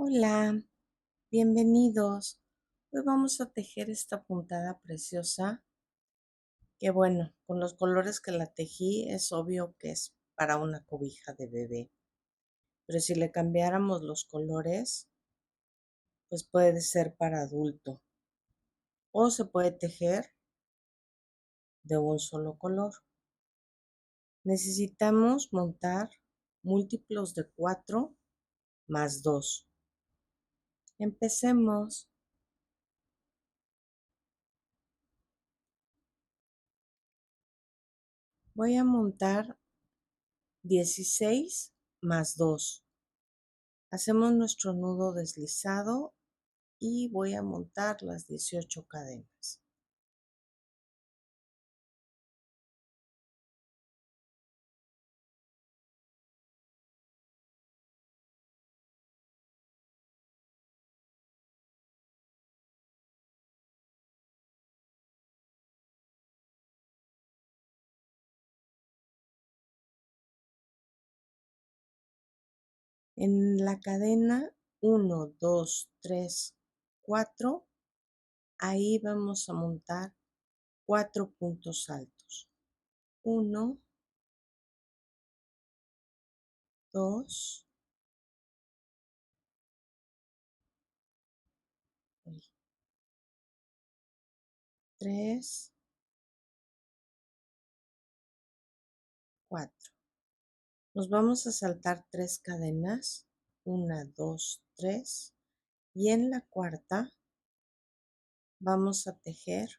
Hola, bienvenidos. Hoy vamos a tejer esta puntada preciosa, que bueno, con los colores que la tejí es obvio que es para una cobija de bebé, pero si le cambiáramos los colores, pues puede ser para adulto o se puede tejer de un solo color. Necesitamos montar múltiplos de 4 más 2. Empecemos. Voy a montar 16 más 2. Hacemos nuestro nudo deslizado y voy a montar las 18 cadenas. En la cadena 1, 2, 3, 4, ahí vamos a montar 4 puntos altos. 1, 2, 3, 4. Nos vamos a saltar 3 cadenas. 1, 2, 3. Y en la cuarta vamos a tejer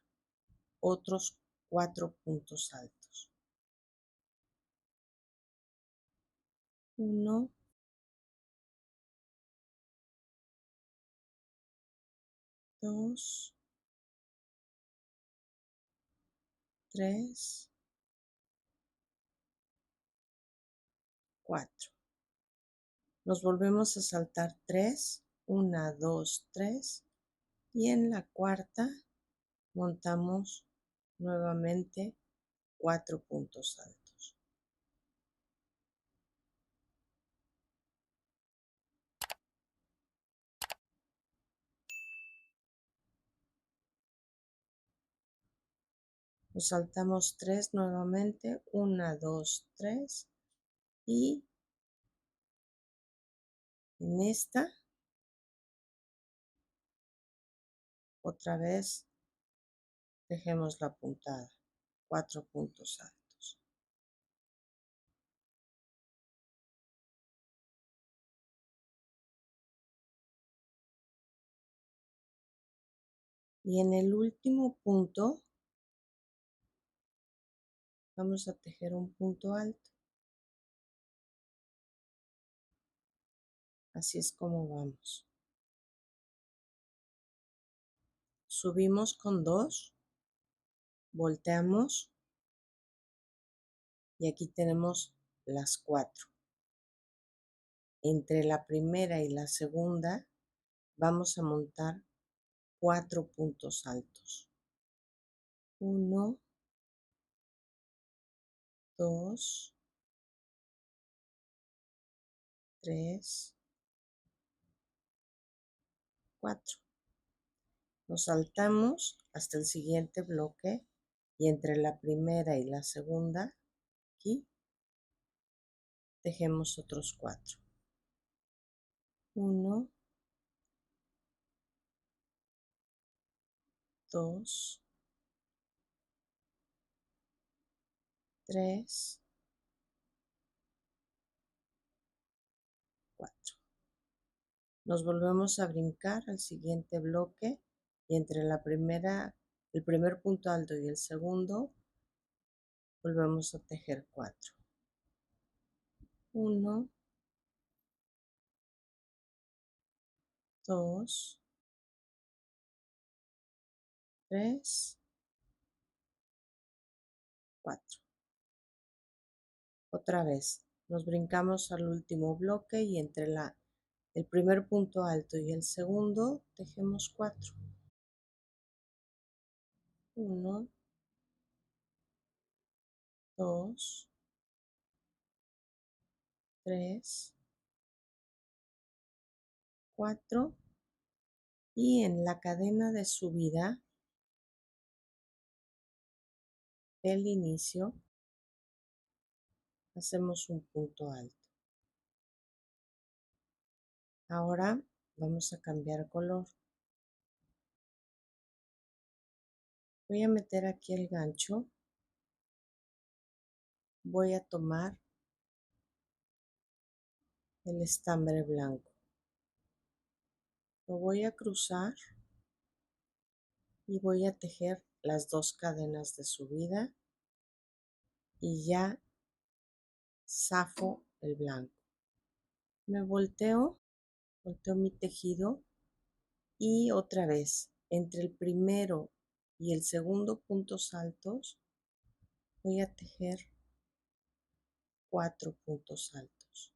otros 4 puntos altos. 1, 2, 3, 4. Nos volvemos a saltar 3, 1, 2, 3 y en la cuarta montamos nuevamente 4 puntos altos. Nos saltamos 3 nuevamente, 1, 2, 3 y en esta otra vez tejemos la puntada, 4 puntos altos. Y en el último punto vamos a tejer un punto alto. Así es como vamos. Subimos con 2, volteamos y aquí tenemos las 4. Entre la primera y la segunda vamos a montar 4 puntos altos. 1, 2, 3, 4. Nos saltamos hasta el siguiente bloque y entre la primera y la segunda, aquí, tejemos otros 4. 1, 2, 3, 4. Nos volvemos a brincar al siguiente bloque y entre el primer punto alto y el segundo volvemos a tejer 4. 1, 2, 3, 4. Otra vez nos brincamos al último bloque y entre el primer punto alto y el segundo tejemos 4. 1, 2, 3, 4 y en la cadena de subida del inicio hacemos un punto alto. Ahora vamos a cambiar color. Voy a meter aquí el gancho. Voy a tomar el estambre blanco. Lo voy a cruzar y voy a tejer las 2 cadenas de subida y ya zafo el blanco. Me volteo mi tejido y otra vez entre el primero y el segundo puntos altos voy a tejer 4 puntos altos.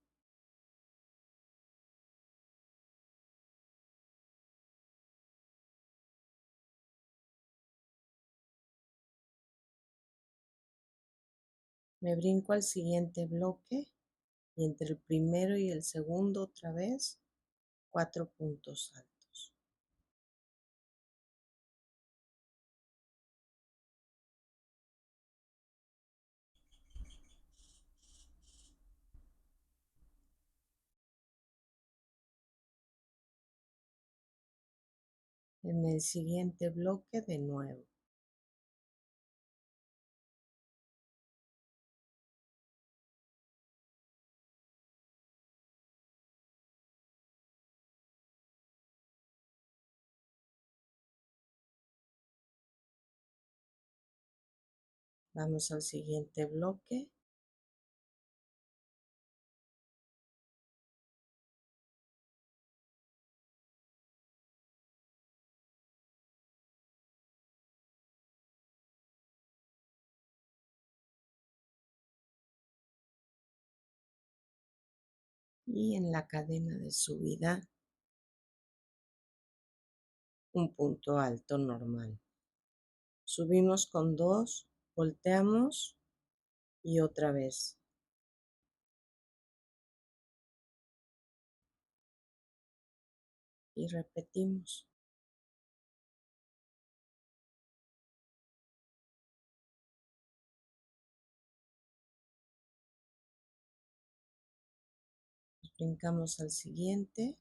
Me brinco al siguiente bloque y entre el primero y el segundo otra vez 4 puntos altos. En el siguiente bloque de nuevo. Vamos al siguiente bloque. Y en la cadena de subida un punto alto normal. Subimos con 2, volteamos y otra vez. Y repetimos. Brincamos al siguiente.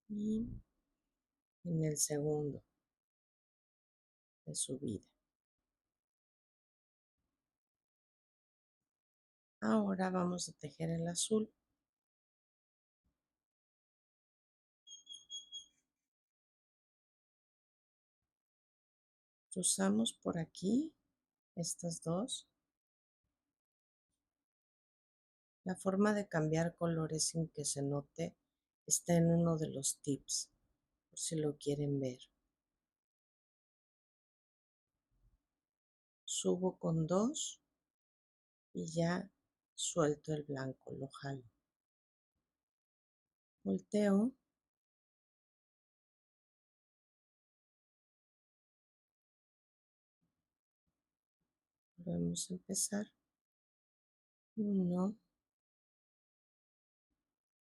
Y en el segundo de subida. Ahora vamos a tejer el azul. Cruzamos por aquí estas 2. La forma de cambiar colores sin que se note está en uno de los tips, por si lo quieren ver. Subo con 2 y ya suelto el blanco, lo jalo. Volteo. Volvemos a empezar. 1,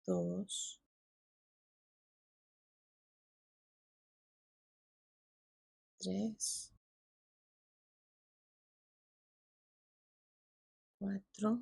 2, 3, 4,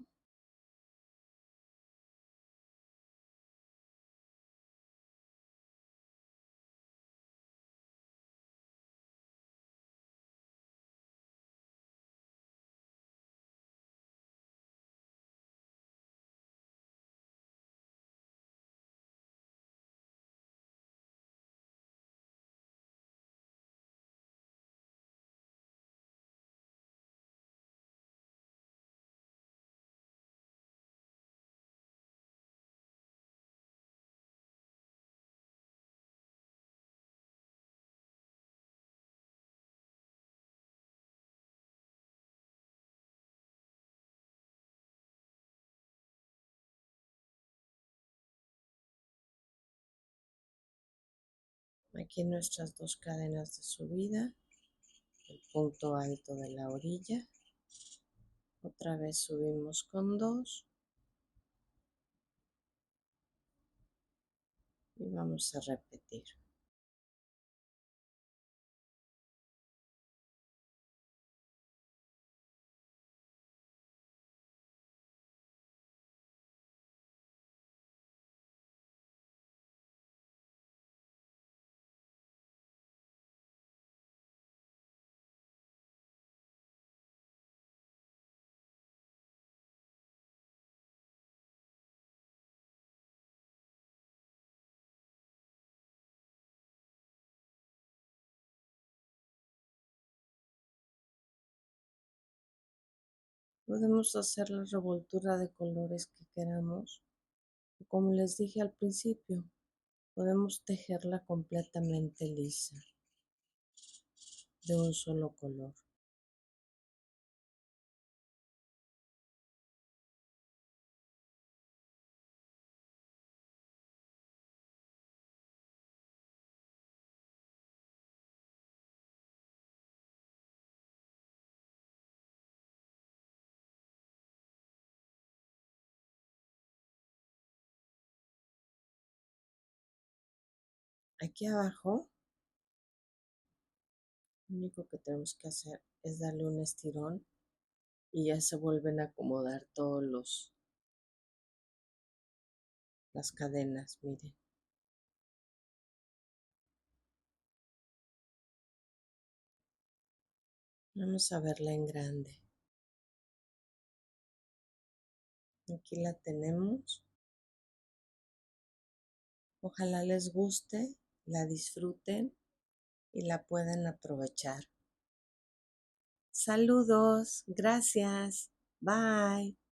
Aquí nuestras dos cadenas de subida, el punto alto de la orilla. Otra vez subimos con 2 y vamos a repetir. Podemos hacer la revoltura de colores que queramos. Como les dije al principio, podemos tejerla completamente lisa, de un solo color. Aquí abajo, lo único que tenemos que hacer es darle un estirón y ya se vuelven a acomodar todos las cadenas, miren. Vamos a verla en grande. Aquí la tenemos. Ojalá les guste, la disfruten y la puedan aprovechar. Saludos, gracias, bye.